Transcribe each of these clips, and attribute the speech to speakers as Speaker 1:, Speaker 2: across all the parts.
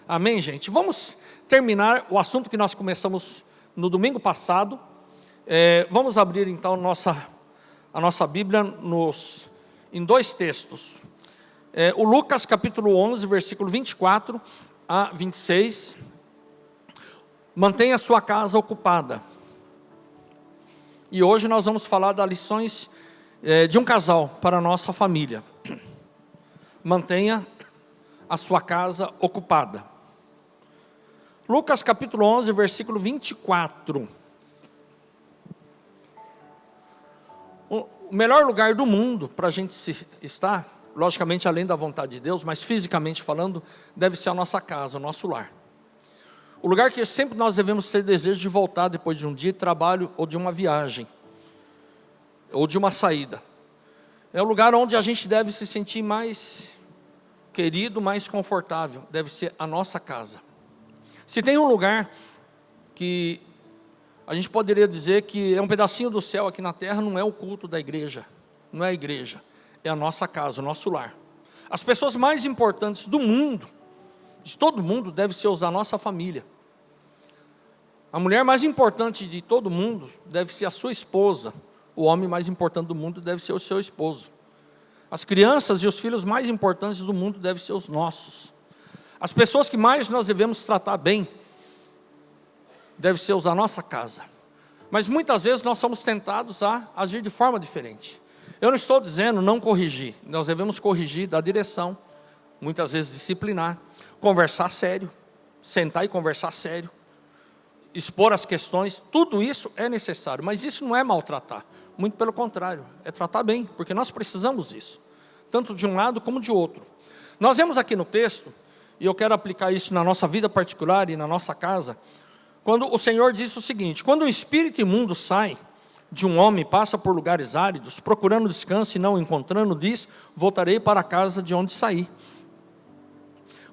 Speaker 1: Amém, gente? Vamos terminar o assunto que nós começamos no domingo passado. Vamos abrir então a nossa Bíblia em dois textos. O Lucas capítulo 11, versículo 24 a 26. Mantenha a sua casa ocupada. E hoje nós vamos falar das lições de um casal para a nossa família. Mantenha a sua casa ocupada. Lucas capítulo 11, versículo 24. O melhor lugar do mundo para a gente estar, logicamente além da vontade de Deus, mas fisicamente falando, deve ser a nossa casa, o nosso lar. O lugar que sempre nós devemos ter desejo de voltar depois de um dia de trabalho ou de uma viagem, ou de uma saída. É o lugar onde a gente deve se sentir mais querido, mais confortável, deve ser a nossa casa. Se tem um lugar que a gente poderia dizer que é um pedacinho do céu aqui na terra, não é o culto da igreja, não é a igreja, é a nossa casa, o nosso lar. As pessoas mais importantes do mundo, de todo mundo, deve ser os da nossa família. A mulher mais importante de todo mundo deve ser a sua esposa. O homem mais importante do mundo deve ser o seu esposo. As crianças e os filhos mais importantes do mundo devem ser os nossos. As pessoas que mais nós devemos tratar bem devem ser os da nossa casa. Mas muitas vezes nós somos tentados a agir de forma diferente. Eu não estou dizendo não corrigir. Nós devemos corrigir, dar direção, muitas vezes disciplinar, conversar sério, sentar e conversar sério, expor as questões. Tudo isso é necessário, mas isso não é maltratar. Muito pelo contrário, é tratar bem, porque nós precisamos disso, tanto de um lado como de outro. Nós vemos aqui no texto, e eu quero aplicar isso na nossa vida particular e na nossa casa, quando o Senhor diz o seguinte: quando o espírito imundo sai de um homem, passa por lugares áridos, procurando descanso e não encontrando, diz: voltarei para a casa de onde saí.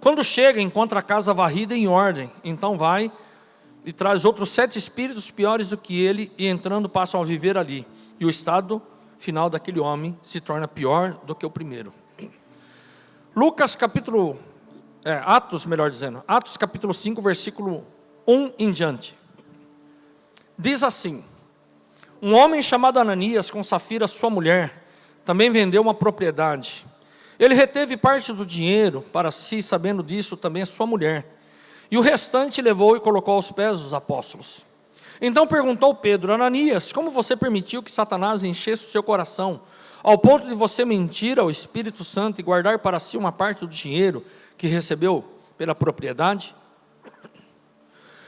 Speaker 1: Quando chega, encontra a casa varrida e em ordem, então vai e traz outros 7 espíritos piores do que ele, e entrando passam a viver ali. E o estado final daquele homem se torna pior do que o primeiro. Atos capítulo 5, versículo 1 em diante. Diz assim: um homem chamado Ananias, com Safira, sua mulher, também vendeu uma propriedade. Ele reteve parte do dinheiro para si, sabendo disso também a sua mulher. E o restante levou e colocou aos pés dos apóstolos. Então perguntou Pedro: Ananias, como você permitiu que Satanás enchesse o seu coração, ao ponto de você mentir ao Espírito Santo e guardar para si uma parte do dinheiro que recebeu pela propriedade?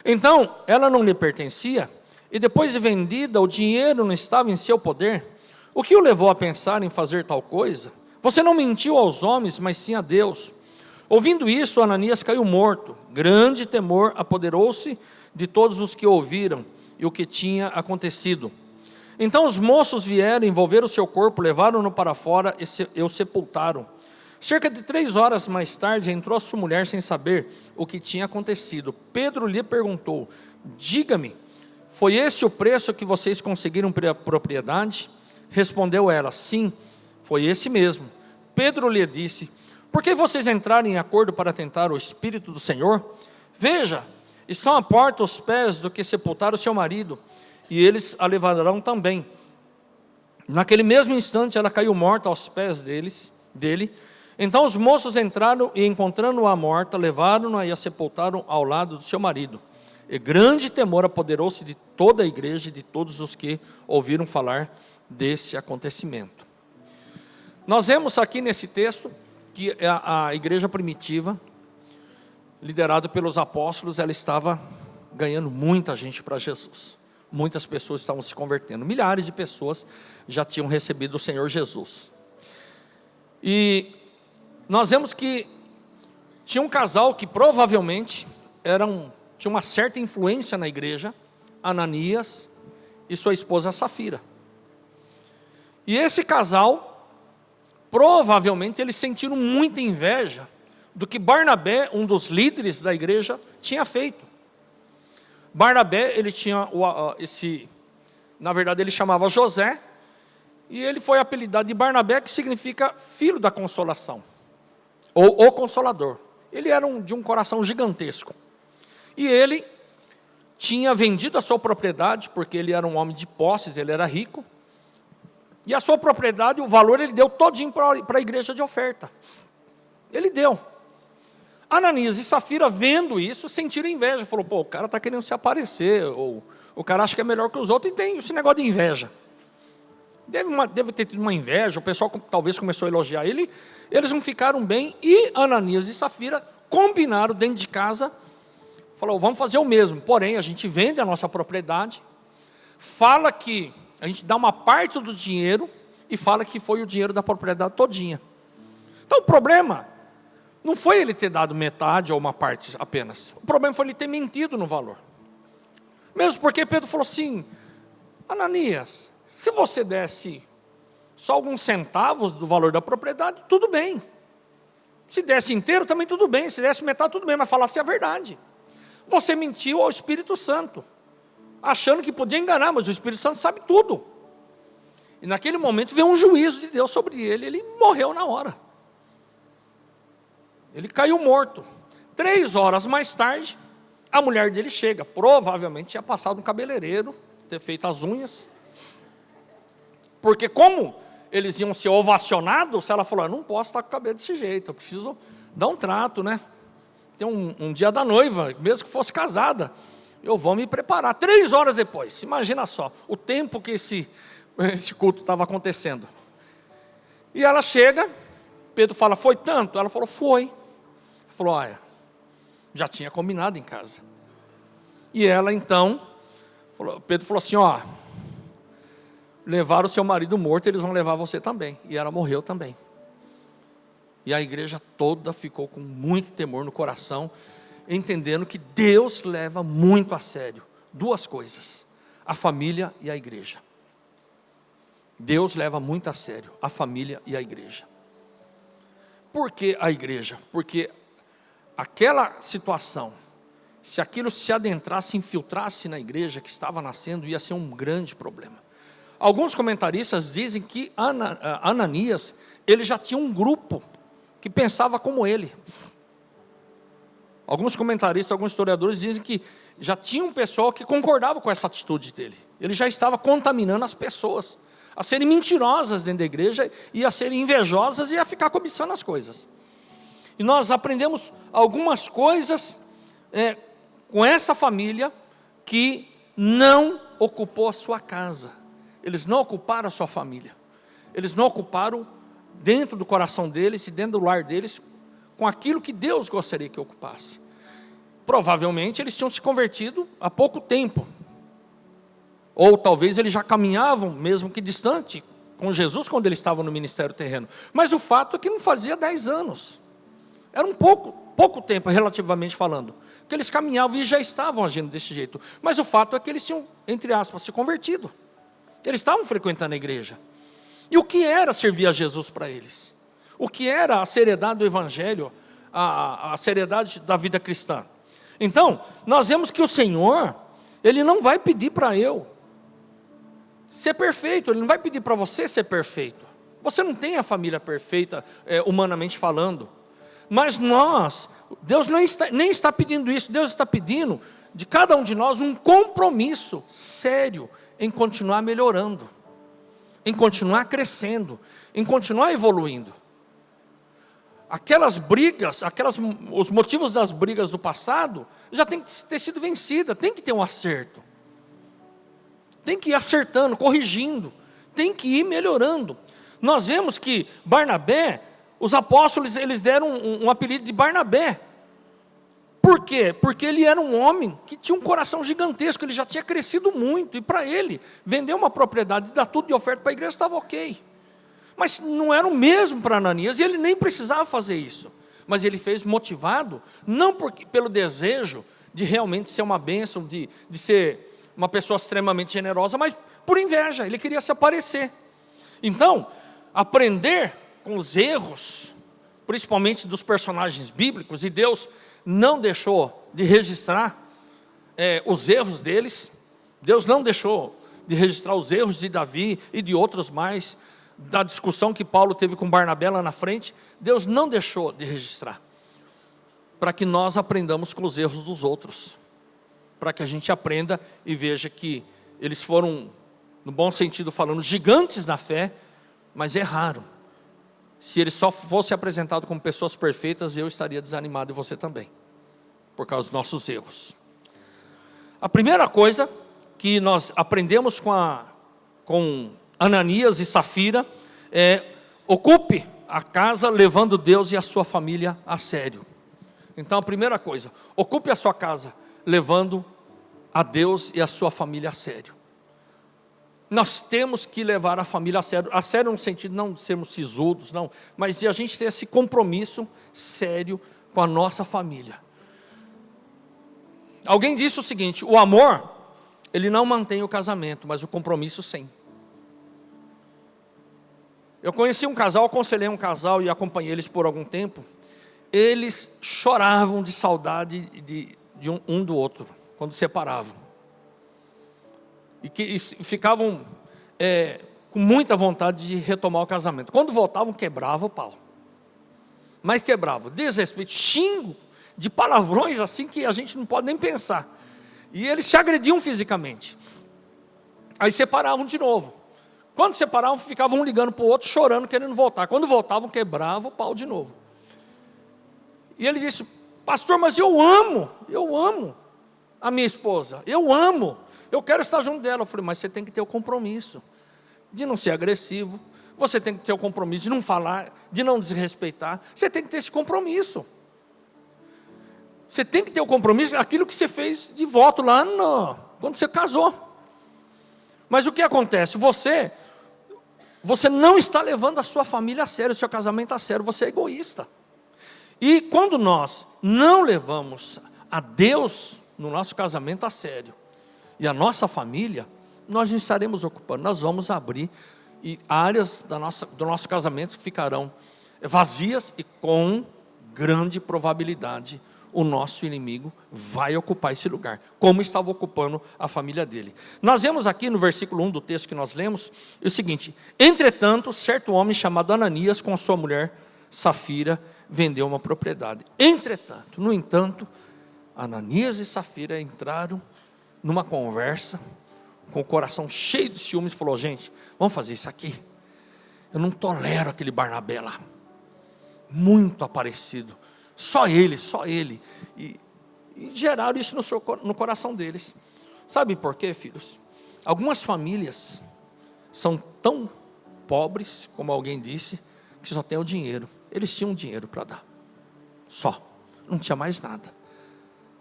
Speaker 1: Então ela não lhe pertencia, e depois de vendida, o dinheiro não estava em seu poder? O que o levou a pensar em fazer tal coisa? Você não mentiu aos homens, mas sim a Deus. Ouvindo isso, Ananias caiu morto. Grande temor apoderou-se de todos os que ouviram e o que tinha acontecido. Então os moços vieram, envolveram o seu corpo, levaram-no para fora e o sepultaram. Cerca de 3 horas mais tarde, entrou a sua mulher sem saber o que tinha acontecido. Pedro lhe perguntou: diga-me, foi esse o preço que vocês conseguiram pela propriedade? Respondeu ela: sim, foi esse mesmo. Pedro lhe disse: por que vocês entraram em acordo para tentar o Espírito do Senhor? Veja, estão à porta os pés do que sepultaram o seu marido, e eles a levarão também. Naquele mesmo instante ela caiu morta aos pés dele. Então os moços entraram e, encontrando-a morta, levaram-na e a sepultaram ao lado do seu marido. E grande temor apoderou-se de toda a igreja e de todos os que ouviram falar desse acontecimento. Nós vemos aqui nesse texto que a igreja primitiva, liderada pelos apóstolos, ela estava ganhando muita gente para Jesus. Muitas pessoas estavam se convertendo. Milhares de pessoas já tinham recebido o Senhor Jesus. E nós vemos que tinha um casal que provavelmente tinha uma certa influência na igreja, Ananias e sua esposa Safira. E esse casal, provavelmente eles sentiram muita inveja do que Barnabé, um dos líderes da igreja, tinha feito. Barnabé, ele tinha na verdade ele chamava José, e ele foi apelidado de Barnabé, que significa filho da consolação, ou o consolador. ele era de um coração gigantesco. E ele tinha vendido a sua propriedade, porque ele era um homem de posses, ele era rico. E a sua propriedade, o valor, ele deu todinho para a igreja de oferta. Ele deu. Ananias e Safira, vendo isso, sentiram inveja. Falou, pô, o cara está querendo se aparecer, ou o cara acha que é melhor que os outros, e tem esse negócio de inveja. Deve ter tido uma inveja, o pessoal talvez começou a elogiar ele, eles não ficaram bem, e Ananias e Safira combinaram dentro de casa, falou, vamos fazer o mesmo, porém a gente vende a nossa propriedade, fala que a gente dá uma parte do dinheiro, e fala que foi o dinheiro da propriedade todinha. Então o problema não foi ele ter dado metade ou uma parte apenas, o problema foi ele ter mentido no valor. Mesmo porque Pedro falou assim, Ananias, se você desse só alguns centavos do valor da propriedade, tudo bem. Se desse inteiro, também tudo bem. Se desse metade, tudo bem, mas falasse a verdade. Você mentiu ao Espírito Santo, achando que podia enganar, mas o Espírito Santo sabe tudo. E naquele momento veio um juízo de Deus sobre ele, ele morreu na hora. Ele caiu morto. 3 horas mais tarde, a mulher dele chega, provavelmente tinha passado no cabeleireiro, ter feito as unhas, porque como eles iam ser ovacionados, ela falou, não posso estar com o cabelo desse jeito, eu preciso dar um trato, né? Tem um dia da noiva, mesmo que fosse casada, eu vou me preparar. 3 horas depois, imagina só, o tempo que esse culto estava acontecendo. E ela chega, Pedro fala, foi tanto? Ela falou, foi. Ela falou, olha, já tinha combinado em casa. E ela então, Pedro falou assim, ó, levaram o seu marido morto, eles vão levar você também. E ela morreu também. E a igreja toda ficou com muito temor no coração, entendendo que Deus leva muito a sério 2 coisas, a família e a igreja. Deus leva muito a sério a família e a igreja. Por que a igreja? Porque aquela situação, se aquilo se adentrasse, infiltrasse na igreja que estava nascendo, ia ser um grande problema. Alguns comentaristas dizem que Ananias, ele já tinha um grupo que pensava como ele. Alguns comentaristas, alguns historiadores dizem que já tinha um pessoal que concordava com essa atitude dele. Ele já estava contaminando as pessoas a serem mentirosas dentro da igreja e a serem invejosas e a ficar cobiçando as coisas. E nós aprendemos algumas coisas com essa família que não ocupou a sua casa. Eles não ocuparam a sua família. Eles não ocuparam dentro do coração deles e dentro do lar deles com aquilo que Deus gostaria que ocupasse. Provavelmente eles tinham se convertido há pouco tempo. Ou talvez eles já caminhavam, mesmo que distante, com Jesus quando ele estava no ministério terreno. Mas o fato é que não fazia 10 anos. Era um pouco tempo, relativamente falando, que eles caminhavam e já estavam agindo desse jeito. Mas o fato é que eles tinham, entre aspas, se convertido. Eles estavam frequentando a igreja. E o que era servir a Jesus para eles? O que era a seriedade do evangelho, a seriedade da vida cristã? Então, nós vemos que o Senhor, Ele não vai pedir para eu ser perfeito, Ele não vai pedir para você ser perfeito. Você não tem a família perfeita, humanamente falando. Mas Deus nem está pedindo isso, Deus está pedindo de cada um de nós um compromisso sério em continuar melhorando, em continuar crescendo, em continuar evoluindo. Aquelas brigas, os motivos das brigas do passado, já tem que ter sido vencida, tem que ter um acerto. Tem que ir acertando, corrigindo, tem que ir melhorando. Nós vemos que Barnabé, os apóstolos, eles deram um apelido de Barnabé. Por quê? Porque ele era um homem que tinha um coração gigantesco, ele já tinha crescido muito, e para ele, vender uma propriedade e dar tudo de oferta para a igreja estava ok. Mas não era o mesmo para Ananias, e ele nem precisava fazer isso. Mas ele fez motivado, não pelo desejo de realmente ser uma bênção, de ser uma pessoa extremamente generosa, mas por inveja, ele queria se aparecer. Então, aprender com os erros, principalmente dos personagens bíblicos, e Deus não deixou de registrar os erros deles. Deus não deixou de registrar os erros de Davi e de outros mais, da discussão que Paulo teve com Barnabé lá na frente. Deus não deixou de registrar. para que nós aprendamos com os erros dos outros, para que a gente aprenda e veja que eles foram, no bom sentido falando, gigantes na fé, mas erraram. Se eles só fossem apresentados como pessoas perfeitas, eu estaria desanimado e você também, por causa dos nossos erros. A primeira coisa que nós aprendemos com Ananias e Safira é: ocupe a casa levando Deus e a sua família a sério. Então a primeira coisa, ocupe a sua casa levando a Deus e a sua família a sério. Nós temos que levar a família a sério no sentido não de sermos sisudos, não, mas de a gente ter esse compromisso sério com a nossa família. Alguém disse o seguinte: o amor, ele não mantém o casamento, mas o compromisso sim. Eu conheci um casal, aconselhei um casal e acompanhei eles por algum tempo. Eles choravam de saudade de um do outro, quando separavam. E ficavam com muita vontade de retomar o casamento. Quando voltavam, quebrava o pau. Mas quebrava, desrespeito, xingo, de palavrões assim que a gente não pode nem pensar. E eles se agrediam fisicamente. Aí separavam de novo. Quando separavam, ficavam um ligando para o outro, chorando, querendo voltar. Quando voltavam, quebrava o pau de novo. E ele disse: pastor, mas eu amo a minha esposa, eu quero estar junto dela. Eu falei: mas você tem que ter o compromisso de não ser agressivo, você tem que ter o compromisso de não falar, de não desrespeitar, você tem que ter esse compromisso. Você tem que ter o compromisso, aquilo que você fez de voto lá quando você casou. Mas o que acontece? Você não está levando a sua família a sério, o seu casamento a sério, você é egoísta. E quando nós não levamos a Deus no nosso casamento a sério, e a nossa família, nós não estaremos ocupando, nós vamos abrir, e áreas do nosso casamento ficarão vazias, e com grande probabilidade o nosso inimigo vai ocupar esse lugar, como estava ocupando a família dele. Nós vemos aqui no versículo 1 do texto que nós lemos, o seguinte: entretanto, certo homem chamado Ananias, com sua mulher Safira, vendeu uma propriedade. Entretanto, no entanto, Ananias e Safira entraram numa conversa, com o coração cheio de ciúmes, e falou: gente, vamos fazer isso aqui. Eu não tolero aquele Barnabé lá, muito aparecido, só ele, e geraram isso no coração deles. Sabe por quê, filhos? Algumas famílias são tão pobres, como alguém disse, que só tem o dinheiro. Eles tinham dinheiro para dar, só, não tinha mais nada.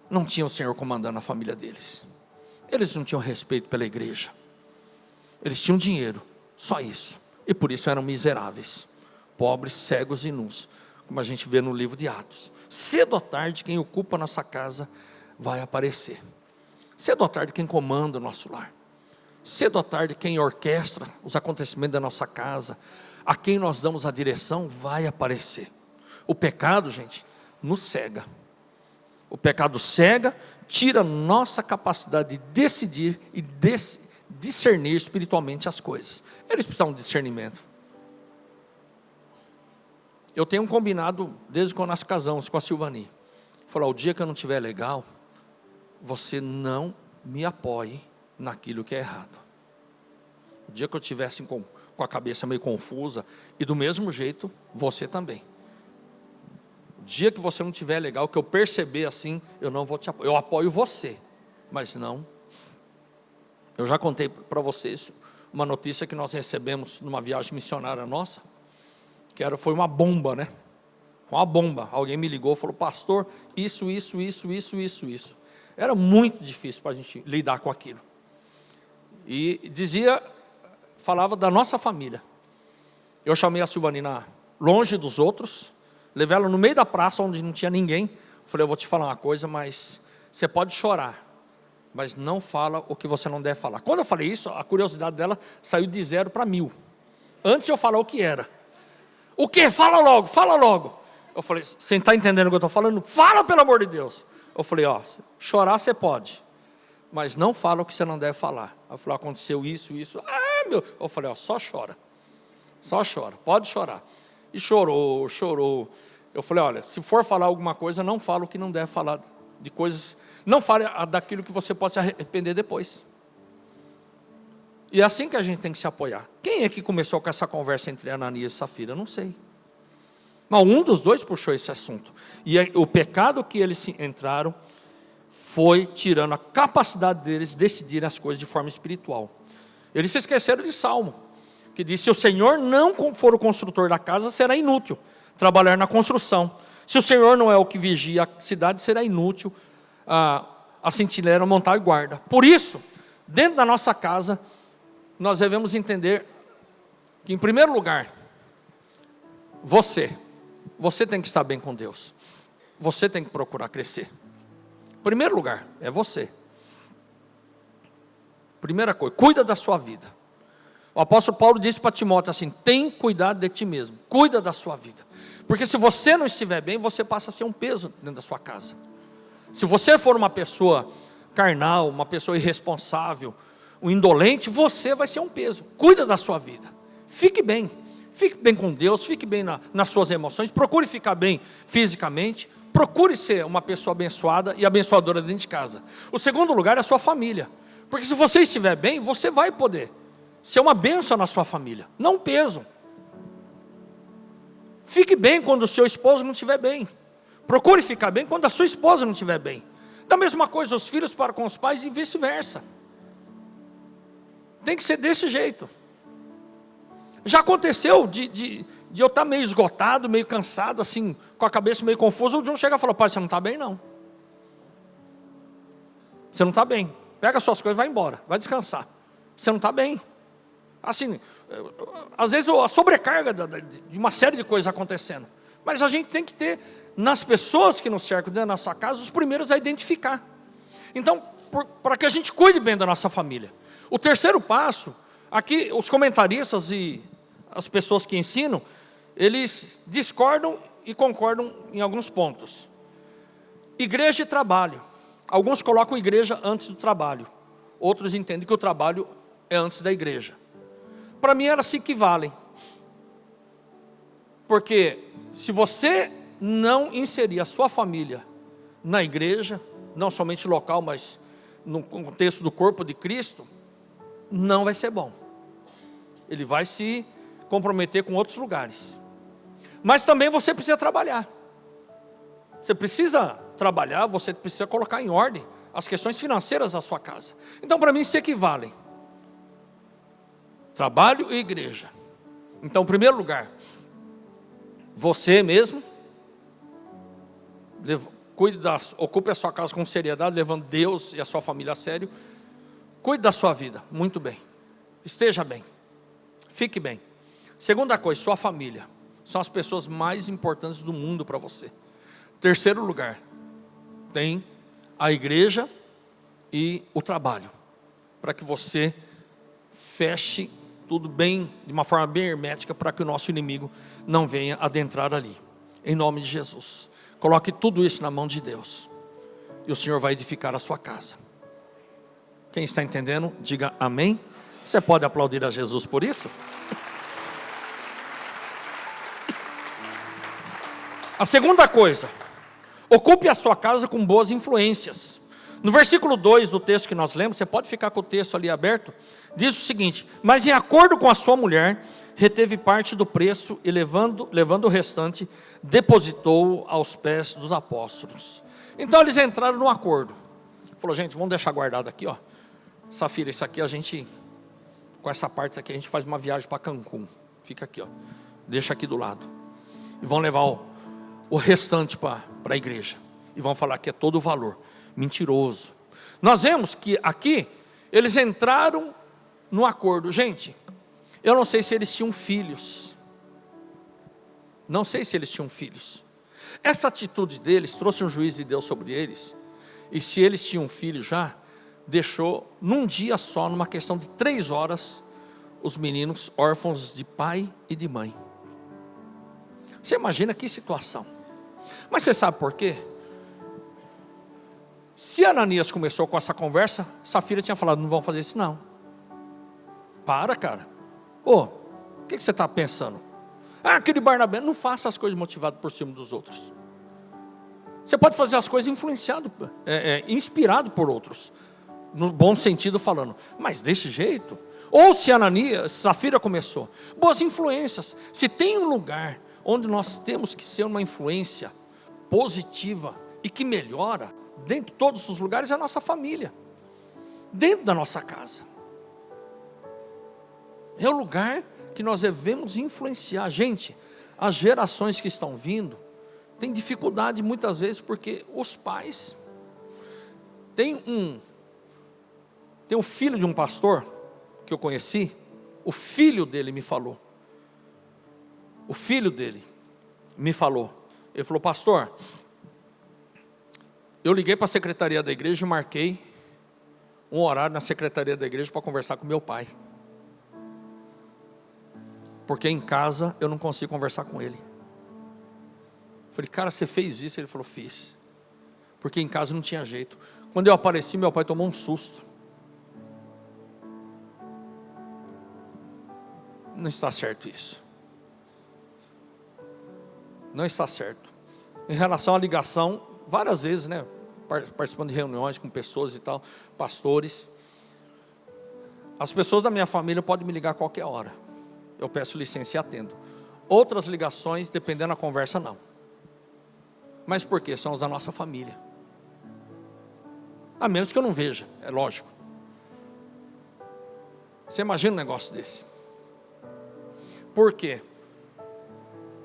Speaker 1: Não tinha o Senhor comandando a família deles. Eles não tinham respeito pela igreja. Eles tinham dinheiro, só isso. E por isso eram miseráveis, pobres, cegos e nus, como a gente vê no livro de Atos. Cedo ou tarde, quem ocupa a nossa casa vai aparecer. Cedo ou tarde, quem comanda o nosso lar. Cedo ou tarde, quem orquestra os acontecimentos da nossa casa, a quem nós damos a direção, vai aparecer. O pecado, gente, nos cega. O pecado cega, tira nossa capacidade de decidir e discernir espiritualmente as coisas. Eles precisam de discernimento. Eu tenho um combinado desde quando nós casamos com a Silvani. Falou: o dia que eu não estiver legal, você não me apoie naquilo que é errado. O dia que eu estiver assim com a cabeça meio confusa, e do mesmo jeito, você também. O dia que você não estiver legal, que eu perceber assim, eu não vou te apoiar. Eu apoio você, mas não. Eu já contei para vocês uma notícia que nós recebemos numa viagem missionária nossa, foi uma bomba, né? Foi uma bomba. Alguém me ligou e falou: pastor, isso. Era muito difícil para a gente lidar com aquilo. E falava da nossa família. Eu chamei a Silvanina longe dos outros, levei ela no meio da praça onde não tinha ninguém. Falei: eu vou te falar uma coisa, mas você pode chorar, mas não fala o que você não deve falar. Quando eu falei isso, a curiosidade dela saiu de 0 para 1000. Antes de eu falar o que era. O que? Fala logo. Eu falei: você está entendendo o que eu estou falando? Fala, pelo amor de Deus. Eu falei: chorar você pode, mas não fala o que você não deve falar. Ela falou: aconteceu isso. Eu falei: só chora, pode chorar. E chorou. Eu falei, olha, se for falar alguma coisa, não fala o que não deve falar de coisas, não fale daquilo que você pode se arrepender depois. E é assim que a gente tem que se apoiar. Quem é que começou com essa conversa entre Ananias e Safira? Eu não sei. Mas um dos dois puxou esse assunto. E o pecado que eles entraram foi tirando a capacidade deles de decidirem as coisas de forma espiritual. Eles se esqueceram de Salmo, que diz, se o Senhor não for o construtor da casa, será inútil trabalhar na construção. Se o Senhor não é o que vigia a cidade, será inútil a sentinela montar guarda. Por isso, dentro da nossa casa, nós devemos entender que, em primeiro lugar, você tem que estar bem com Deus. Você tem que procurar crescer. Em primeiro lugar, é você. Primeira coisa, cuida da sua vida. O apóstolo Paulo disse para Timóteo assim, tem cuidado de ti mesmo, cuida da sua vida. Porque se você não estiver bem, você passa a ser um peso dentro da sua casa. Se você for uma pessoa carnal, uma pessoa irresponsável, um indolente, você vai ser um peso. Cuida da sua vida. Fique bem com Deus, fique bem nas suas emoções, procure ficar bem fisicamente, procure ser uma pessoa abençoada e abençoadora dentro de casa. O segundo lugar é a sua família. Porque se você estiver bem, você vai poder ser uma bênção na sua família, não um peso. Fique bem quando o seu esposo não estiver bem. Procure ficar bem quando a sua esposa não estiver bem. Da mesma coisa, os filhos para com os pais e vice-versa. Tem que ser desse jeito. Já aconteceu de eu estar meio esgotado, meio cansado, assim, com a cabeça meio confusa. O John chega e fala, pai, você não está bem não. Você não está bem. Pega suas coisas e vai embora, vai descansar. Você não está bem. Assim, às vezes a sobrecarga de uma série de coisas acontecendo. Mas a gente tem que ter, nas pessoas que nos cercam dentro da nossa casa, os primeiros a identificar. Então, para que a gente cuide bem da nossa família. O terceiro passo, aqui os comentaristas e as pessoas que ensinam, eles discordam e concordam em alguns pontos. Igreja e trabalho. Alguns colocam igreja antes do trabalho. Outros entendem que o trabalho é antes da igreja. Para mim elas se equivalem. Porque se você não inserir a sua família na igreja, não somente local, mas no contexto do corpo de Cristo, não vai ser bom. Ele vai se comprometer com outros lugares. Mas também você precisa trabalhar. Você precisa trabalhar, você precisa colocar em ordem as questões financeiras da sua casa. Então, para mim, se equivalem. Trabalho e igreja. Então, em primeiro lugar, você mesmo, ocupe a sua casa com seriedade, levando Deus e a sua família a sério. Cuide da sua vida, muito bem. Esteja bem. Fique bem. Segunda coisa, sua família. São as pessoas mais importantes do mundo para você. Terceiro lugar, tem a igreja e o trabalho. Para que você feche tudo bem, de uma forma bem hermética, para que o nosso inimigo não venha adentrar ali. Em nome de Jesus. Coloque tudo isso na mão de Deus. E o Senhor vai edificar a sua casa. Quem está entendendo, diga amém. Você pode aplaudir a Jesus por isso? A segunda coisa, ocupe a sua casa com boas influências. No versículo 2 do texto que nós lemos, você pode ficar com o texto ali aberto, diz o seguinte: mas em acordo com a sua mulher, reteve parte do preço e levando o restante, depositou aos pés dos apóstolos. Então eles entraram num acordo. Falou, gente, vamos deixar guardado aqui, ó. Safira, isso aqui a gente, com essa parte aqui, a gente faz uma viagem para Cancún. Fica aqui, ó. Deixa aqui do lado. E vão levar o restante para a igreja. E vão falar que é todo o valor. Mentiroso. Nós vemos que aqui, eles entraram no acordo. Gente, eu não sei se eles tinham filhos. Não sei se eles tinham filhos. Essa atitude deles trouxe um juízo de Deus sobre eles. E se eles tinham filho já, deixou num dia só, numa questão de 3 horas, os meninos órfãos de pai e de mãe. Você imagina que situação. Mas você sabe por quê? Se Ananias começou com essa conversa, Safira tinha falado, não vão fazer isso não. Para, cara. O que você está pensando? aquele Barnabé. Não faça as coisas motivado por cima dos outros. Você pode fazer as coisas influenciado, inspirado por outros, no bom sentido falando, mas desse jeito. Ou se Ananias, Safira começou, boas influências. Se tem um lugar onde nós temos que ser uma influência positiva e que melhora, dentro de todos os lugares, é a nossa família, dentro da nossa casa. É o lugar que nós devemos influenciar. Gente, as gerações que estão vindo têm dificuldade muitas vezes porque os pais tem um filho de um pastor que eu conheci. O filho dele me falou. Ele falou: pastor, eu liguei para a secretaria da igreja e marquei um horário na secretaria da igreja para conversar com meu pai, porque em casa eu não consigo conversar com ele. Eu falei: cara, você fez isso? Ele falou: fiz, porque em casa não tinha jeito. Quando eu apareci, meu pai tomou um susto. Não está certo isso. Não está certo. Em relação à ligação, várias vezes, né, participando de reuniões com pessoas e tal, pastores, as pessoas da minha família podem me ligar a qualquer hora. Eu peço licença e atendo. Outras ligações, dependendo da conversa, não. Mas por quê? São os da nossa família. A menos que eu não veja, é lógico. Você imagina um negócio desse? Por quê?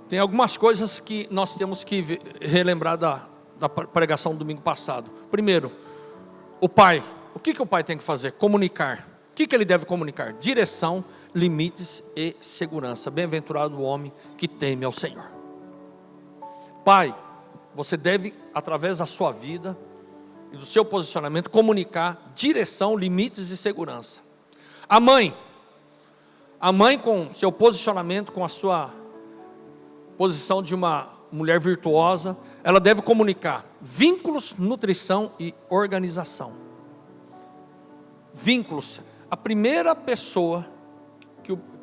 Speaker 1: Tem algumas coisas que nós temos que relembrar da pregação do domingo passado. Primeiro, o pai. O que o pai tem que fazer? Comunicar. O que ele deve comunicar? Direção, limites e segurança. Bem-aventurado o homem que teme ao Senhor. Pai, você deve, através da sua vida e do seu posicionamento, comunicar direção, limites e segurança. A mãe com seu posicionamento, com a sua posição de uma mulher virtuosa, ela deve comunicar vínculos, nutrição e organização. Vínculos. A primeira pessoa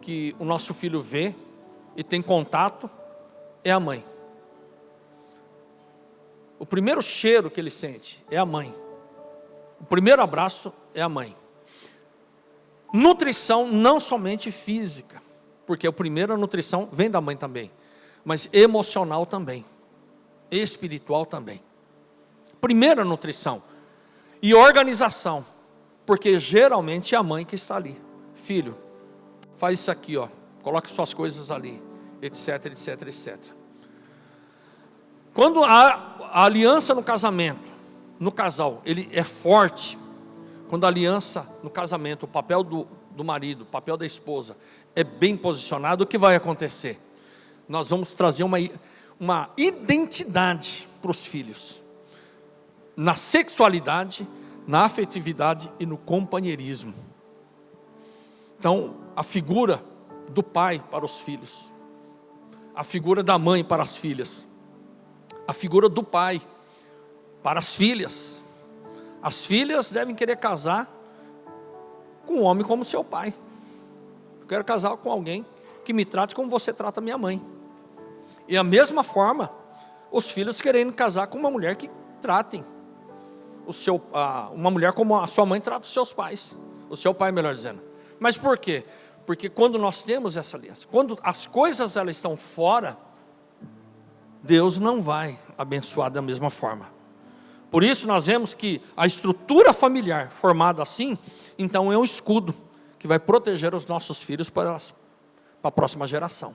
Speaker 1: que o nosso filho vê e tem contato é a mãe. O primeiro cheiro que ele sente é a mãe. O primeiro abraço é a mãe. Nutrição não somente física, porque a primeira nutrição vem da mãe também, mas emocional também, espiritual também. Primeira nutrição. E organização, porque geralmente é a mãe que está ali. Filho, faz isso aqui, ó, coloque suas coisas ali, etc, etc, etc. Quando a aliança no casamento, no casal, ele é forte. Quando a aliança no casamento, o papel do marido, o papel da esposa é bem posicionado, o que vai acontecer? Nós vamos trazer uma identidade para os filhos, na sexualidade, na afetividade e no companheirismo. Então, a figura do pai para os filhos, a figura da mãe para as filhas, a figura do pai para as filhas. As filhas devem querer casar com um homem como seu pai. Eu quero casar com alguém que me trate como você trata minha mãe. E a mesma forma, os filhos querendo casar com uma mulher que tratem uma mulher como a sua mãe trata os seus pais, o seu pai, melhor dizendo. Mas por quê? Porque quando nós temos essa aliança, quando as coisas elas estão fora, Deus não vai abençoar da mesma forma. Por isso nós vemos que a estrutura familiar formada assim, então é um escudo que vai proteger os nossos filhos para a próxima geração.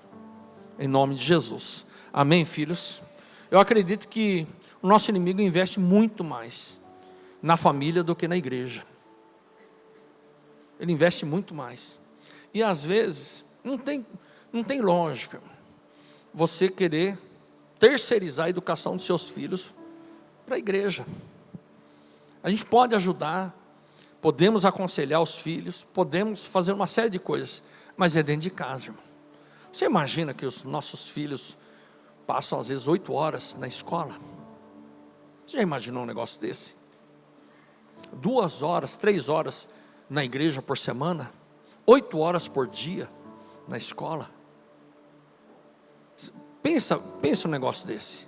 Speaker 1: Em nome de Jesus. Amém, filhos? Eu acredito que o nosso inimigo investe muito mais na família do que na igreja. Ele investe muito mais. E às vezes, não tem lógica você querer terceirizar a educação dos seus filhos para a igreja. A gente pode ajudar, podemos aconselhar os filhos, podemos fazer uma série de coisas, mas é dentro de casa, irmão. Você imagina que os nossos filhos passam às vezes 8 horas na escola? Você já imaginou um negócio desse? 2 horas, 3 horas na igreja por semana, 8 horas por dia na escola. Pensa um negócio desse.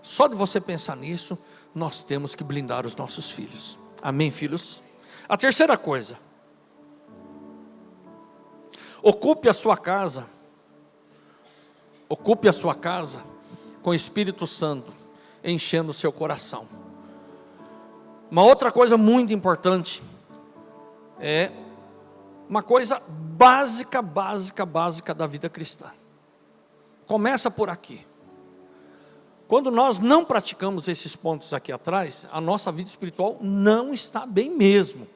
Speaker 1: Só de você pensar nisso, nós temos que blindar os nossos filhos. Amém, filhos? A terceira coisa. Ocupe a sua casa com o Espírito Santo, enchendo o seu coração. Uma outra coisa muito importante, é uma coisa básica da vida cristã. Começa por aqui. Quando nós não praticamos esses pontos aqui atrás, a nossa vida espiritual não está bem mesmo.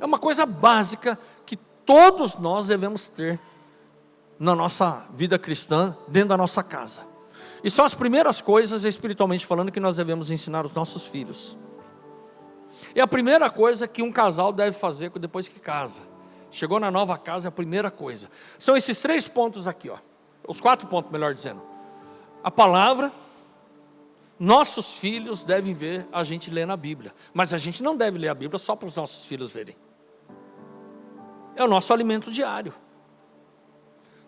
Speaker 1: É uma coisa básica que todos nós devemos ter na nossa vida cristã, dentro da nossa casa. E são as primeiras coisas, espiritualmente falando, que nós devemos ensinar aos nossos filhos. É a primeira coisa que um casal deve fazer depois que casa. Chegou na nova casa, é a primeira coisa. São esses 3 pontos aqui, ó. Os 4 pontos, melhor dizendo. A palavra, nossos filhos devem ver a gente ler na Bíblia. Mas a gente não deve ler a Bíblia só para os nossos filhos verem. É o nosso alimento diário.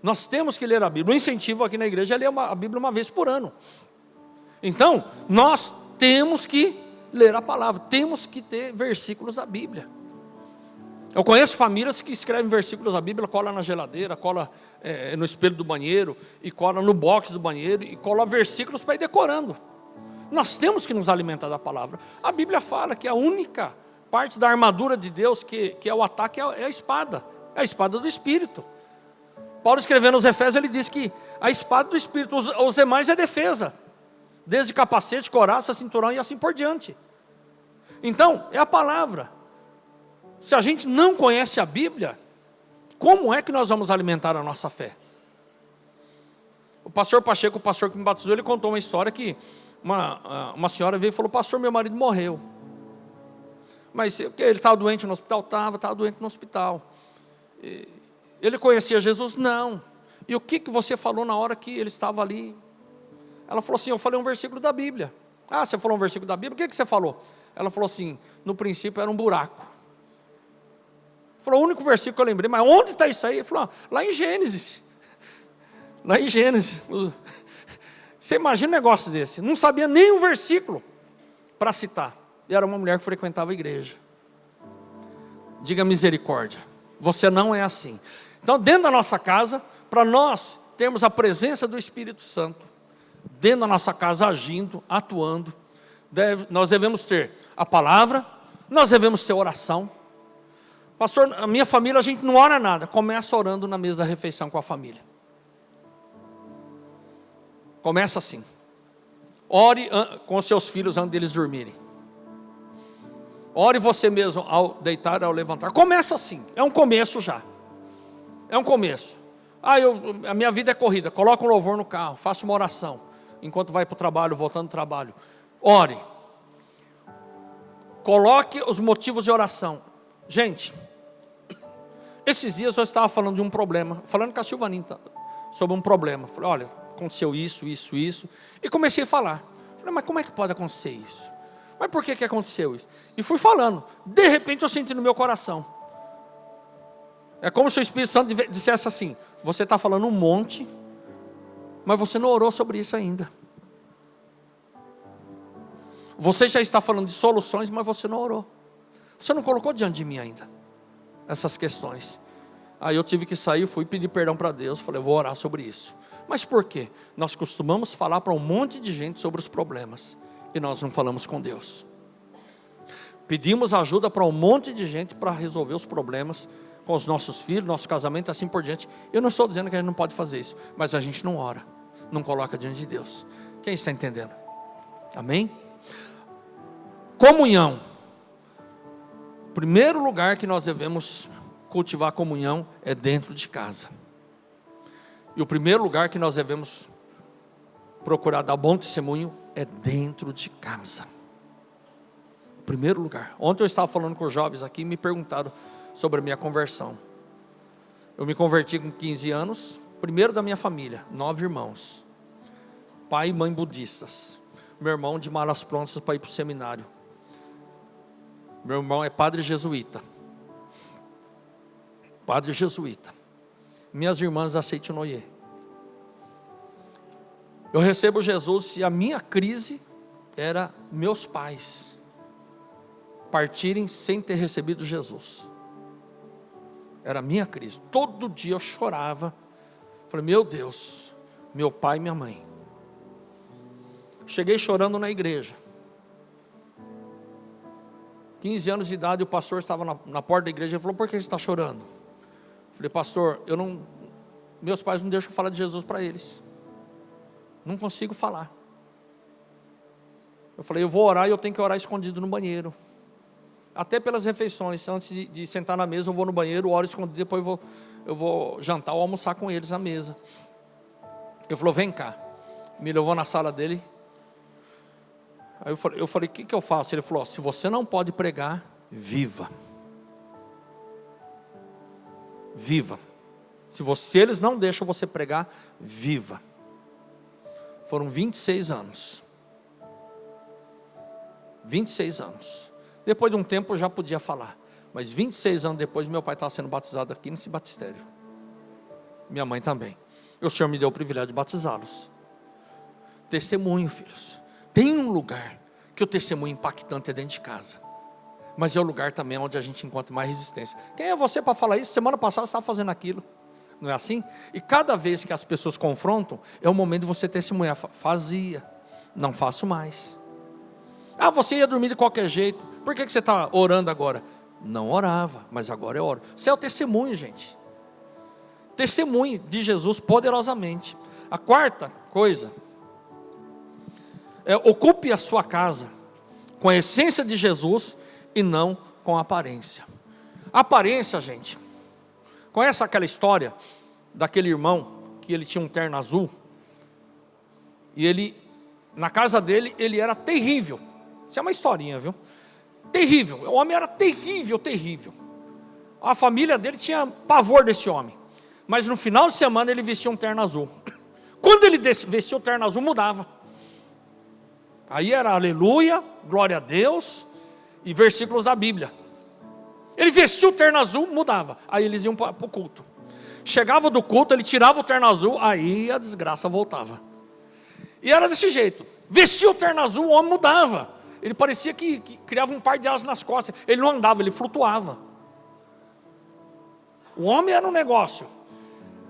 Speaker 1: Nós temos que ler a Bíblia. O incentivo aqui na igreja é ler a Bíblia uma vez por ano. Então, nós temos que ler a palavra. Temos que ter versículos da Bíblia. Eu conheço famílias que escrevem versículos da Bíblia, cola na geladeira, cola no espelho do banheiro, e cola no box do banheiro, e cola versículos para ir decorando. Nós temos que nos alimentar da palavra. A Bíblia fala que a única parte da armadura de Deus que é o ataque é a espada do Espírito. Paulo escrevendo aos Efésios, ele diz que a espada do Espírito, os demais é defesa, desde capacete, couraça, cinturão e assim por diante. Então, é a palavra. Se a gente não conhece a Bíblia, como é que nós vamos alimentar a nossa fé? O pastor Pacheco, o pastor que me batizou, ele contou uma história que uma senhora veio e falou: pastor, meu marido morreu. Mas ele estava doente no hospital? Estava doente no hospital. Ele conhecia Jesus? Não. E o que você falou na hora que ele estava ali? Ela falou assim: eu falei um versículo da Bíblia. Ah, você falou um versículo da Bíblia? O que você falou? Ela falou assim: no princípio era um buraco. Falou: o único versículo que eu lembrei. Mas onde está isso aí? Ele falou: lá em Gênesis. Lá em Gênesis. Você imagina um negócio desse? Não sabia nem um versículo para citar. E era uma mulher que frequentava a igreja. Diga misericórdia. Você não é assim. Então, dentro da nossa casa, para nós termos a presença do Espírito Santo, dentro da nossa casa agindo, atuando, nós devemos ter a palavra, nós devemos ter oração. Pastor, a minha família a gente não ora nada. Começa orando na mesa da refeição com a família. Começa assim. Ore com os seus filhos antes deles dormirem. Ore você mesmo ao deitar, ao levantar. Começa assim. É um começo já. É um começo. A minha vida é corrida. Coloca um louvor no carro. Faça uma oração. Enquanto vai para o trabalho, voltando do trabalho. Ore. Coloque os motivos de oração. Gente, esses dias eu estava falando de um problema. Falando com a Silvanita sobre um problema. Falei: olha, aconteceu isso. E comecei a falar. Falei: mas como é que pode acontecer isso? Mas por que aconteceu isso? E fui falando. De repente eu senti no meu coração. É como se o Espírito Santo dissesse assim: você está falando um monte, mas você não orou sobre isso ainda. Você já está falando de soluções, mas você não orou. Você não colocou diante de mim ainda essas questões. Aí eu tive que sair, fui pedir perdão para Deus. Falei: vou orar sobre isso. Mas por quê? Nós costumamos falar para um monte de gente sobre os problemas, e nós não falamos com Deus. Pedimos ajuda para um monte de gente para resolver os problemas com os nossos filhos, nosso casamento, assim por diante. Eu não estou dizendo que a gente não pode fazer isso, mas a gente não ora, não coloca diante de Deus. Quem está entendendo? Amém? Comunhão. O primeiro lugar que nós devemos cultivar comunhão é dentro de casa. E o primeiro lugar que nós devemos procurar dar bom testemunho é dentro de casa. O primeiro lugar. Ontem eu estava falando com os jovens aqui e me perguntaram sobre a minha conversão. Eu me converti com 15 anos, primeiro da minha família, 9 irmãos. Pai e mãe budistas. Meu irmão de malas prontas para ir para o seminário. Meu irmão é padre jesuíta. Padre jesuíta. Minhas irmãs aceitam Noie. Eu recebo Jesus e a minha crise era meus pais partirem sem ter recebido Jesus. Era a minha crise. Todo dia eu chorava. Falei, meu Deus, meu pai e minha mãe. Cheguei chorando na igreja. 15 anos de idade, o pastor estava na porta da igreja e falou, por que você está chorando? Falei, pastor, meus pais não deixam eu falar de Jesus para eles. Não consigo falar. Eu falei, eu vou orar e eu tenho que orar escondido no banheiro. Até pelas refeições, antes de sentar na mesa, eu vou no banheiro, oro escondido, depois eu vou jantar ou almoçar com eles na mesa. Ele falou, vem cá. Me levou na sala dele. Aí eu falei, o que eu faço? Ele falou, se você não pode pregar, viva. Viva. Se eles não deixam você pregar, viva. Foram 26 anos. 26 anos. Depois de um tempo eu já podia falar. Mas 26 anos depois, meu pai estava sendo batizado aqui nesse batistério. Minha mãe também. E o Senhor me deu o privilégio de batizá-los. Testemunho, filhos. Tem um lugar que o testemunho impactante é dentro de casa. Mas é o lugar também onde a gente encontra mais resistência. Quem é você para falar isso? Semana passada você estava fazendo aquilo. Não é assim? E cada vez que as pessoas confrontam, é o momento de você testemunhar. Fazia, não faço mais. Ah, você ia dormir de qualquer jeito. Por que você está orando agora? Não orava, mas agora eu oro. Isso é o testemunho, gente. Testemunho de Jesus poderosamente. A quarta coisa é ocupe a sua casa com a essência de Jesus e não com a aparência. A aparência, gente. Conhece aquela história daquele irmão que ele tinha um terno azul? E ele, na casa dele, ele era terrível. Isso é uma historinha, viu? Terrível. O homem era terrível, terrível. A família dele tinha pavor desse homem. Mas no final de semana ele vestia um terno azul. Quando ele vestia o terno azul, mudava. Aí era aleluia, glória a Deus e versículos da Bíblia. Ele vestia o terno azul, mudava. Aí eles iam para o culto. Chegava do culto, ele tirava o terno azul, aí a desgraça voltava. E era desse jeito. Vestia o terno azul, o homem mudava. Ele parecia que criava um par de asas nas costas. Ele não andava, ele flutuava. O homem era um negócio.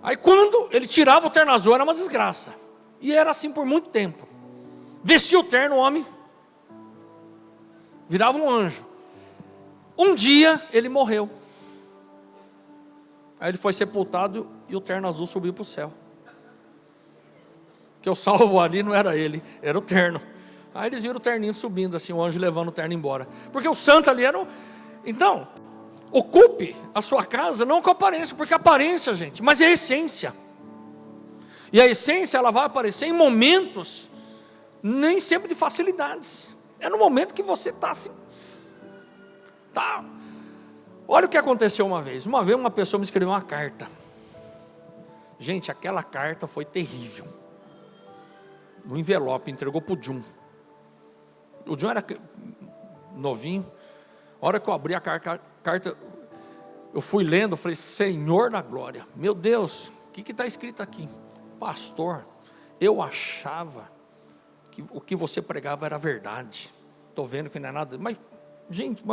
Speaker 1: Aí quando ele tirava o terno azul, era uma desgraça. E era assim por muito tempo. Vestia o terno, o homem virava um anjo. Um dia ele morreu. Aí ele foi sepultado e o terno azul subiu para o céu. Que o salvo ali não era ele, era o terno. Aí eles viram o terninho subindo assim, o anjo levando o terno embora. Porque o santo ali era Então, ocupe a sua casa não com aparência, porque aparência, gente, mas é a essência. E a essência ela vai aparecer em momentos, nem sempre de facilidades. É no momento que você está assim. Tá. Olha o que aconteceu uma vez. Uma vez uma pessoa me escreveu uma carta. Gente, aquela carta foi terrível. No envelope, entregou para o Jun. O Jun era novinho. A hora que eu abri a carta, eu fui lendo, eu falei, Senhor da glória, meu Deus, o que está escrito aqui? Pastor, eu achava que o que você pregava era verdade. Estou vendo que não é nada, mas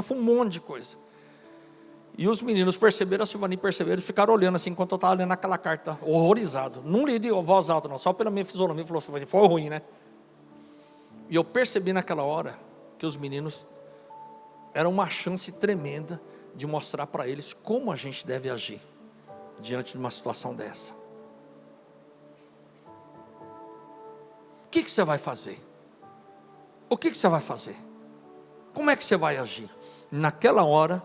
Speaker 1: foi um monte de coisa. E os meninos perceberam, a Silvani perceberam, ficaram olhando assim, enquanto eu estava lendo aquela carta, horrorizado. Não li de voz alta não, só pela minha fisionomia, falou, foi ruim, né? E eu percebi naquela hora, que os meninos, era uma chance tremenda, de mostrar para eles, como a gente deve agir, diante de uma situação dessa. O que você vai fazer? O que você vai fazer? Como é que você vai agir? Naquela hora,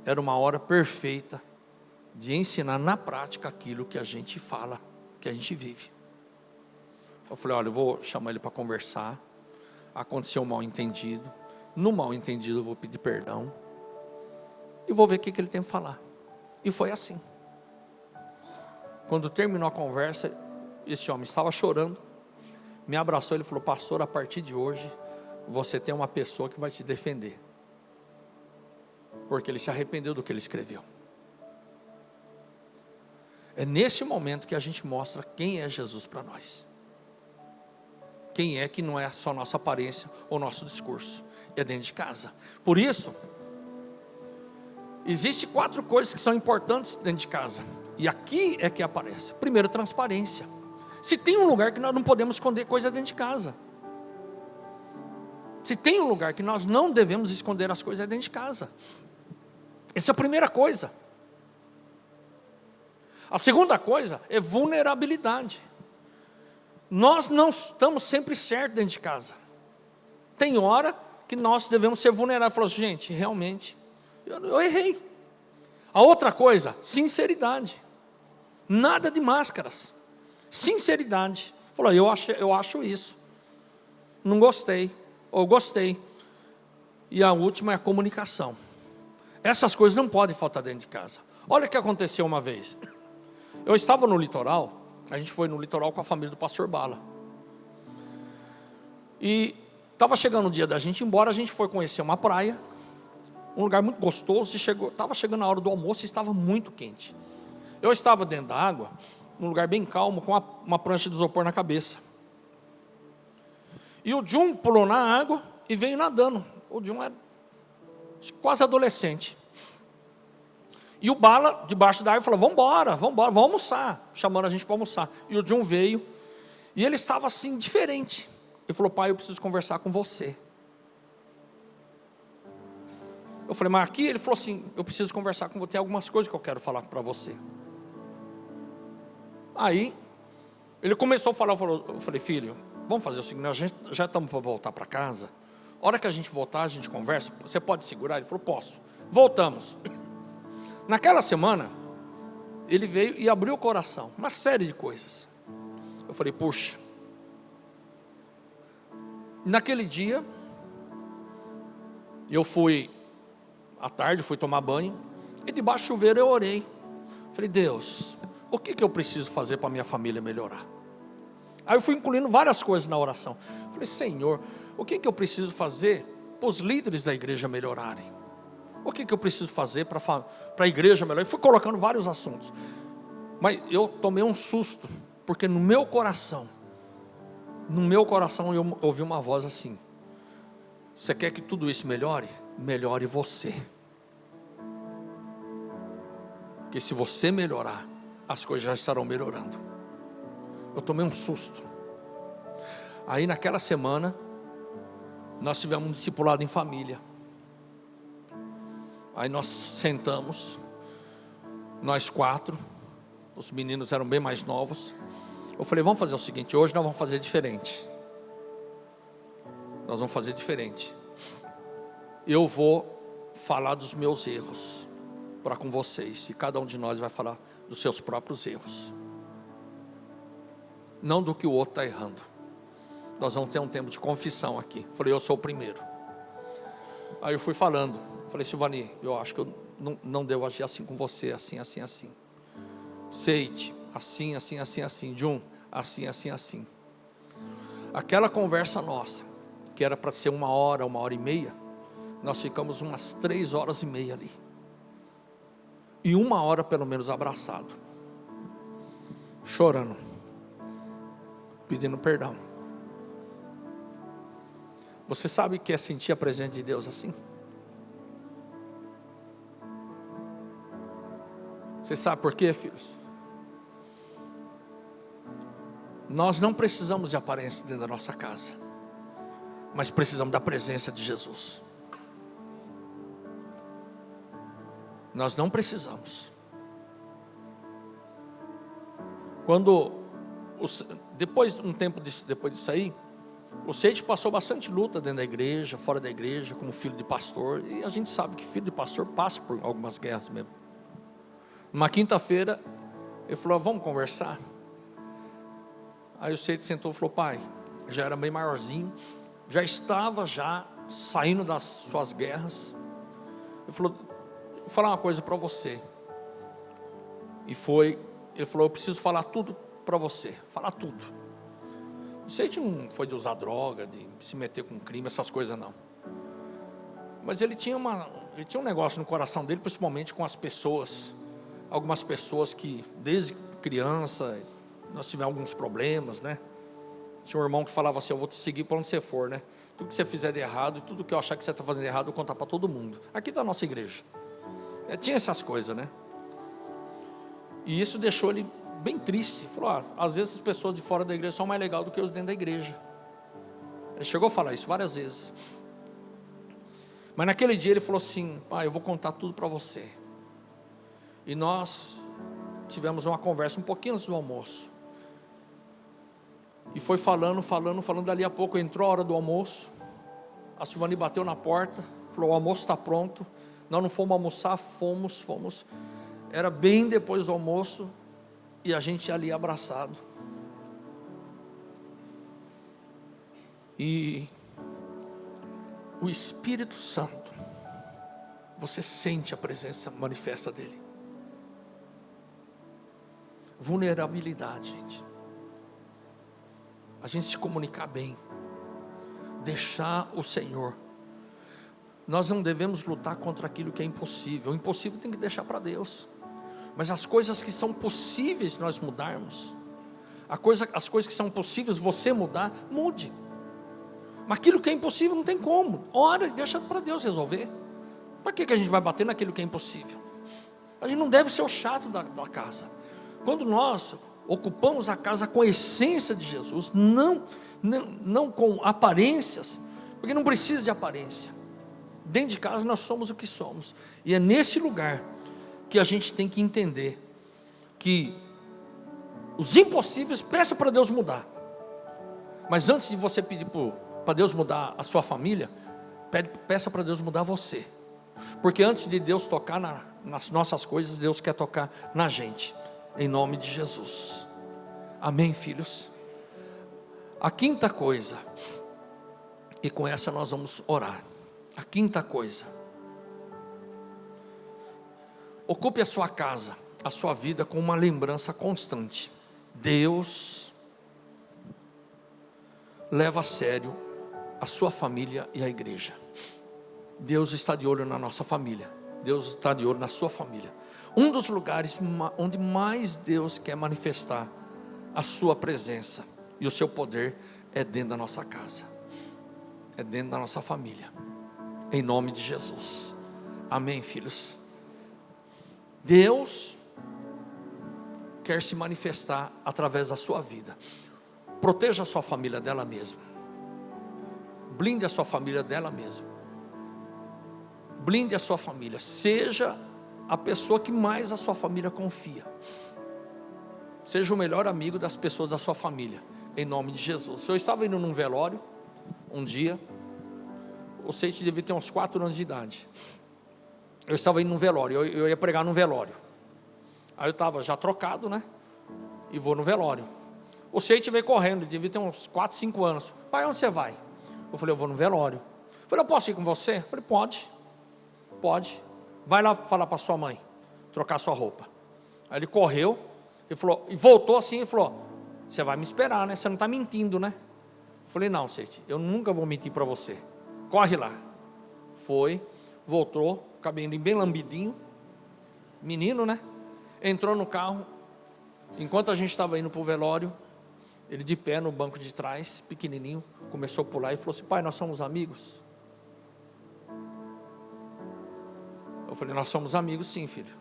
Speaker 1: era uma hora perfeita de ensinar na prática aquilo que a gente fala, que a gente vive. Eu falei, olha, eu vou chamar ele para conversar. Aconteceu um mal entendido. No mal entendido eu vou pedir perdão. E vou ver o que ele tem a falar. E foi assim. Quando terminou a conversa, esse homem estava chorando, me abraçou, ele falou, pastor, a partir de hoje, você tem uma pessoa que vai te defender. Porque ele se arrependeu do que ele escreveu. É nesse momento que a gente mostra quem é Jesus para nós. quem é que não é só nossa aparência ou nosso discurso, é dentro de casa. Por isso, existem 4 coisas que são importantes dentro de casa, e aqui é que aparece. Primeiro, transparência. Se tem um lugar que nós não podemos esconder coisa dentro de casa, se tem um lugar que nós não devemos esconder as coisas, é dentro de casa. Essa é a primeira coisa. A segunda coisa é vulnerabilidade. Nós não estamos sempre certos dentro de casa. Tem hora que nós devemos ser vulneráveis. Falar assim, gente, realmente, eu errei. A outra coisa, sinceridade. Nada de máscaras. Sinceridade. Falou, eu acho isso. Não gostei. Ou gostei. E a última é a comunicação. Essas coisas não podem faltar dentro de casa. Olha o que aconteceu uma vez. Eu estava no litoral. A gente foi no litoral com a família do pastor Bala. E estava chegando o dia da gente ir embora. A gente foi conhecer uma praia. Um lugar muito gostoso. Estava chegando a hora do almoço e estava muito quente. Eu estava dentro da água, num lugar bem calmo, com uma prancha de isopor na cabeça. E o Jun pulou na água e veio nadando. O Jun era quase adolescente. E o Bala, debaixo da água, falou, vamos embora, vamos almoçar. Chamando a gente para almoçar. E o Jun veio, e ele estava assim, diferente. Ele falou, pai, eu preciso conversar com você. Eu falei, mas aqui? Ele falou assim, eu preciso conversar com você, tem algumas coisas que eu quero falar para você. Aí, ele começou a falar, eu falei, filho, vamos fazer o seguinte, nós já estamos para voltar para casa. A hora que a gente voltar, a gente conversa, você pode segurar? Ele falou, posso. Voltamos. Naquela semana, ele veio e abriu o coração, uma série de coisas. Eu falei, puxa. Naquele dia, eu fui, à tarde, fui tomar banho, e debaixo do chuveiro eu orei. Falei, Deus, o que eu preciso fazer para minha família melhorar? Aí eu fui incluindo várias coisas na oração. Falei, Senhor, o que eu preciso fazer para os líderes da igreja melhorarem? O que eu preciso fazer para a igreja melhorar? E fui colocando vários assuntos. Mas eu tomei um susto, porque no meu coração eu ouvi uma voz assim, você quer que tudo isso melhore? Melhore você. Porque se você melhorar, as coisas já estarão melhorando. Eu tomei um susto. Aí naquela semana, nós tivemos um discipulado em família. Aí nós sentamos, nós 4, os meninos eram bem mais novos. Eu falei, vamos fazer o seguinte, hoje nós vamos fazer diferente. Nós vamos fazer diferente. Eu vou falar dos meus erros para com vocês, e cada um de nós vai falar dos seus próprios erros. Não do que o outro está errando. Nós vamos ter um tempo de confissão aqui. Falei, eu sou o primeiro. Aí eu fui falando. Falei, Silvani, eu acho que eu não devo agir assim com você, assim, assim, assim. Seite, assim, assim, assim, assim. Jun, assim, assim, assim. Aquela conversa nossa, que era para ser 1 hora, 1h30, nós ficamos umas 3h30 ali. E 1 hora pelo menos abraçado. Chorando. Pedindo perdão. Você sabe o que é sentir a presença de Deus assim? Você sabe por quê, filhos? Nós não precisamos de aparência dentro da nossa casa, mas precisamos da presença de Jesus. Nós não precisamos. Depois disso aí, o Seite passou bastante luta dentro da igreja, fora da igreja, como filho de pastor. E a gente sabe que filho de pastor passa por algumas guerras mesmo. Uma quinta-feira, ele falou, vamos conversar? Aí o Seite sentou e falou, pai, já era bem maiorzinho, já estava saindo das suas guerras. Ele falou, vou falar uma coisa para você. Ele falou, eu preciso falar tudo para você, falar tudo. O Seite não foi de usar droga, de se meter com crime, essas coisas não. Mas ele tinha um negócio no coração dele, principalmente com as pessoas. Algumas pessoas que desde criança nós tivemos alguns problemas, né? Tinha um irmão que falava assim: eu vou te seguir para onde você for, né? Tudo que você fizer de errado, e tudo que eu achar que você está fazendo de errado, eu vou contar para todo mundo. Aqui da nossa igreja. Tinha essas coisas, né? E isso deixou ele bem triste. Falou: às vezes as pessoas de fora da igreja são mais legais do que os dentro da igreja. Ele chegou a falar isso várias vezes. Mas naquele dia ele falou assim: pai, eu vou contar tudo para você. E nós tivemos uma conversa um pouquinho antes do almoço. E foi falando. Dali a pouco entrou a hora do almoço. A Silvani bateu na porta, falou: o almoço está pronto. Nós não fomos almoçar, fomos. Era bem depois do almoço. E a gente ali abraçado. E o Espírito Santo, você sente a presença manifesta dele. Vulnerabilidade, gente. A gente se comunicar bem. Deixar o Senhor. Nós não devemos lutar contra aquilo que é impossível. O impossível tem que deixar para Deus. Mas as coisas que são possíveis nós mudarmos, as coisas que são possíveis você mudar, mude. Mas aquilo que é impossível não tem como. Ora e deixa para Deus resolver. Para que a gente vai bater naquilo que é impossível? A gente não deve ser o chato da casa. Quando nós ocupamos a casa com a essência de Jesus, não com aparências, porque não precisa de aparência. Dentro de casa nós somos o que somos. E é nesse lugar que a gente tem que entender que os impossíveis, peça para Deus mudar. Mas antes de você pedir para Deus mudar a sua família, peça para Deus mudar você. Porque antes de Deus tocar nas nossas coisas, Deus quer tocar na gente. Em nome de Jesus. Amém, filhos? A quinta coisa, e com essa nós vamos orar. A quinta coisa: ocupe a sua casa, a sua vida com uma lembrança constante. Deus leva a sério a sua família e a igreja. Deus está de olho na nossa família. Deus está de olho na sua família. Um dos lugares onde mais Deus quer manifestar a sua presença e o seu poder é dentro da nossa casa, é dentro da nossa família. Em nome de Jesus. Amém, filhos? Deus quer se manifestar através da sua vida. Proteja a sua família dela mesma. Blinde a sua família dela mesma. Blinde a sua família. Seja a pessoa que mais a sua família confia. Seja o melhor amigo das pessoas da sua família. Em nome de Jesus. Eu estava indo num velório um dia. O Seite devia ter uns 4 anos de idade. Eu estava indo num velório. Eu ia pregar num velório. Aí eu estava já trocado, né? E vou no velório. O Seite veio correndo. Ele devia ter uns 4, 5 anos. Pai, onde você vai? Eu falei: eu vou no velório. Eu falei: eu posso ir com você? Eu falei: pode. Vai lá falar para sua mãe, trocar sua roupa. Aí ele correu, ele falou, e voltou assim e falou: você vai me esperar, né? Você não está mentindo, né? Eu falei: não, Seite, eu nunca vou mentir para você. Corre lá. Foi, voltou, cabelinho bem lambidinho, menino, né? Entrou no carro. Enquanto a gente estava indo para o velório, ele de pé no banco de trás, pequenininho, começou a pular e falou assim: pai, nós somos amigos? Eu falei: nós somos amigos sim, filho.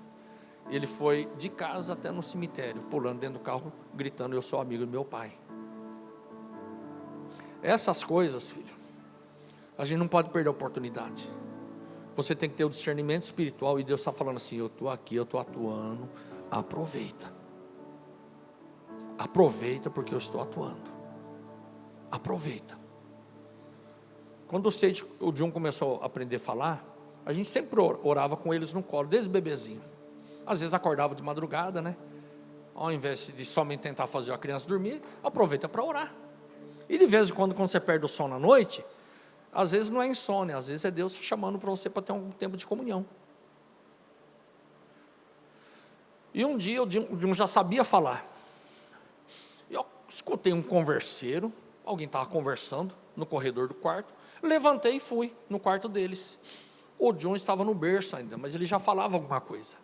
Speaker 1: Ele foi de casa até no cemitério, pulando dentro do carro, gritando: eu sou amigo do meu pai. Essas coisas, filho, a gente não pode perder a oportunidade. Você tem que ter o discernimento espiritual. E Deus está falando assim: eu estou aqui, eu estou atuando. Aproveita. Aproveita, porque eu estou atuando. Aproveita. Quando o John começou a aprender a falar, a gente sempre orava com eles no colo, desde bebezinho. Às vezes acordava de madrugada, né? Ao invés de somente tentar fazer a criança dormir, aproveita para orar. E de vez em quando você perde o sono à noite, às vezes não é insônia, às vezes é Deus chamando para você para ter um tempo de comunhão. E um dia o John já sabia falar. Eu escutei um converseiro, alguém estava conversando no corredor do quarto. Levantei e fui no quarto deles. O John estava no berço ainda, mas ele já falava alguma coisa.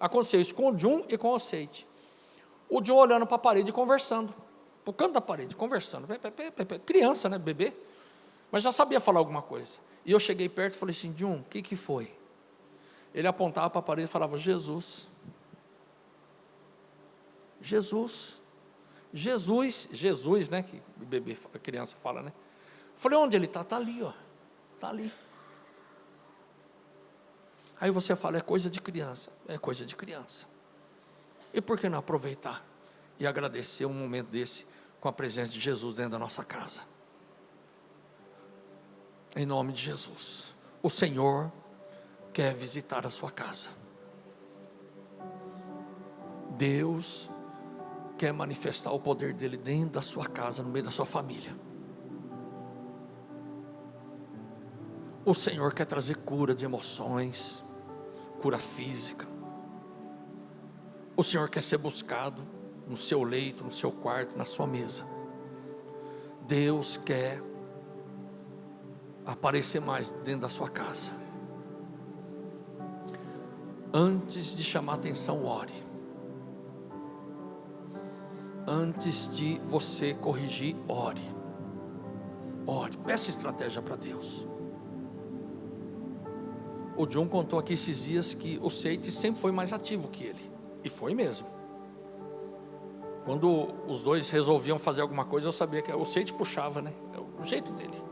Speaker 1: Aconteceu isso com o John e com o Seite. O John olhando para a parede e conversando. para o canto da parede, conversando. Criança, né, bebê? Mas já sabia falar alguma coisa. E eu cheguei perto e falei assim: John, o que foi? Ele apontava para a parede e falava: Jesus. Jesus. Jesus, Jesus, né? Que bebê, a criança fala, né? Falei: onde ele está? Está ali, ó. Está ali. Aí você fala: é coisa de criança. É coisa de criança. E por que não aproveitar e agradecer um momento desse com a presença de Jesus dentro da nossa casa? Em nome de Jesus. O Senhor quer visitar a sua casa. Deus quer manifestar o poder dele dentro da sua casa, no meio da sua família. O Senhor quer trazer cura de emoções, cura física. O Senhor quer ser buscado no seu leito, no seu quarto, na sua mesa. Deus quer aparecer mais dentro da sua casa. Antes de chamar atenção, ore. Antes de você corrigir, ore. Ore, peça estratégia para Deus. O John contou aqui esses dias que o Seite sempre foi mais ativo que ele. E foi mesmo. Quando os dois resolviam fazer alguma coisa, eu sabia que o Seite puxava, né? É o jeito dele.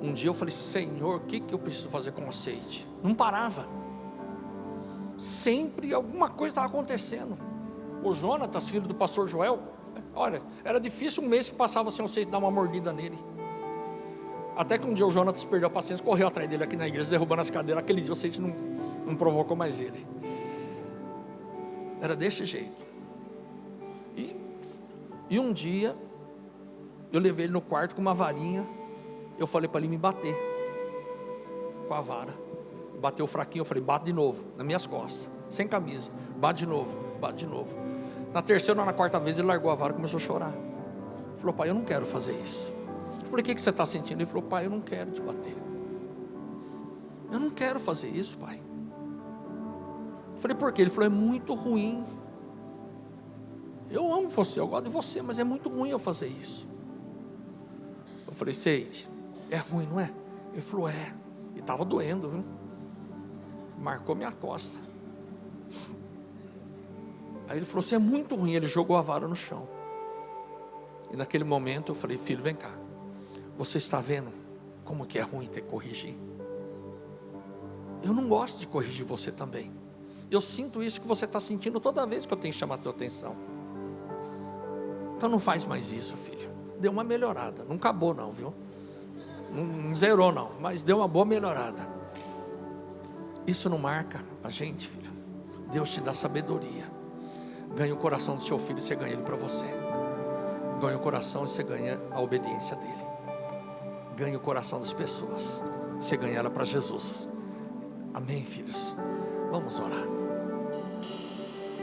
Speaker 1: Um dia eu falei: Senhor, o que eu preciso fazer com o Seite? Não parava. Sempre alguma coisa estava acontecendo. O Jonatas, filho do pastor Joel, olha, era difícil um mês que passava sem o Seite dar uma mordida nele. Até que um dia o Jonatas perdeu a paciência, correu atrás dele aqui na igreja, derrubando as cadeiras. Aquele dia o Seite não provocou mais ele. Era desse jeito. E um dia eu levei ele no quarto com uma varinha. Eu falei para ele me bater com a vara. Bateu fraquinho, eu falei: bate de novo, nas minhas costas, sem camisa. Bate de novo, bate de novo. Na terceira ou na quarta vez ele largou a vara e começou a chorar. Falou: pai, eu não quero fazer isso. Eu falei: o que você está sentindo? Ele falou: pai, eu não quero te bater. Eu não quero fazer isso, pai. Eu falei: por quê? Ele falou: é muito ruim. Eu amo você, eu gosto de você, mas é muito ruim eu fazer isso. Eu falei: Seite, é ruim, não é? Ele falou: é. E estava doendo, viu? Marcou minha costa. Aí ele falou: você é muito ruim. Ele jogou a vara no chão. E naquele momento eu falei: filho, vem cá. Você está vendo como que é ruim ter que corrigir? Eu não gosto de corrigir você também. Eu sinto isso que você está sentindo toda vez que eu tenho que chamar a tua atenção. Então não faz mais isso, filho. Deu uma melhorada. Não acabou não, viu? Não zerou não, mas deu uma boa melhorada. Isso não marca a gente, filho. Deus te dá sabedoria. Ganha o coração do seu filho e você ganha ele para você. Ganha o coração e você ganha a obediência dele. Ganha o coração das pessoas, você ganha ela para Jesus. Amém, filhos? Vamos orar.